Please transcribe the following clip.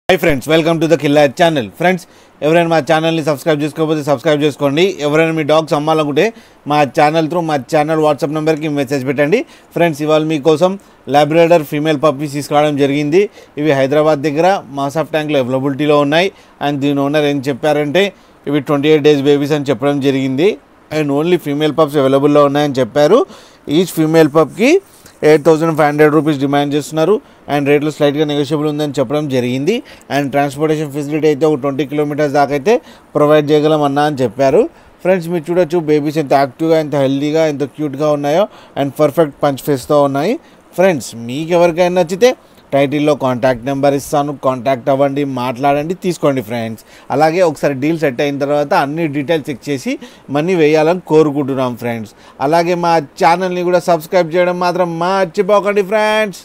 Hi friends, welcome to the killer channel. Friends, ఎవరైనా మా ఛానల్ని సబ్స్క్రైబ్ చేసుకోకపోతే సబ్స్క్రైబ్ చేసుకోండి. ఎవరైనా మీ డాగ్స్ అమ్మాలనుకుంటే మా ఛానల్ వాట్సాప్ నెంబర్కి మెసేజ్ పెట్టండి. ఫ్రెండ్స్, ఇవాళ మీకోసం లాబ్రాడర్ ఫీమేల్ పప్పీస్ తీసుకురావడం జరిగింది. ఇవి హైదరాబాద్ దగ్గర మాసాఫ్ ట్యాంక్లో అవైలబిలిటీలో ఉన్నాయి. అండ్ దీని ఓనర్ ఏం చెప్పారంటే ఇవి 28 days బేబీస్ అని చెప్పడం జరిగింది. అండ్ ఓన్లీ ఫీమేల్ పప్స్ అవైలబుల్లో ఉన్నాయని చెప్పారు. ఈచ్ ఫీమేల్ పప్కి 8,500 రూపీస్ డిమాండ్ చేస్తున్నారు. అండ్ రేట్లో స్లైట్గా నెగోషియబుల్ ఉందని చెప్పడం జరిగింది. అండ్ ట్రాన్స్పోర్టేషన్ ఫెసిలిటీ అయితే ఒక 20 kilometers దాకా అయితే ప్రొవైడ్ చేయగలమన్నా అని చెప్పారు. ఫ్రెండ్స్, మీరు చూడొచ్చు బేబీస్ ఎంత యాక్టివ్గా, ఎంత హెల్తీగా, ఎంత క్యూట్గా ఉన్నాయో. అండ్ పర్ఫెక్ట్ పంచ్ ఫేస్తో ఉన్నాయి. ఫ్రెండ్స్, మీకు ఎవరికైనా నచ్చితే టైటిల్లో కాంటాక్ట్ నెంబర్ ఇస్తాను, కాంటాక్ట్ అవ్వండి, మాట్లాడండి, తీసుకోండి ఫ్రెండ్స్. అలాగే ఒకసారి డీల్ సెట్ అయిన తర్వాత అన్ని డీటెయిల్స్ చెక్ చేసి మనీ వేయాలని కోరుకుంటున్నాం ఫ్రెండ్స్. అలాగే మా ఛానల్ని కూడా సబ్స్క్రైబ్ చేయడం మాత్రం మర్చిపోకండి ఫ్రెండ్స్.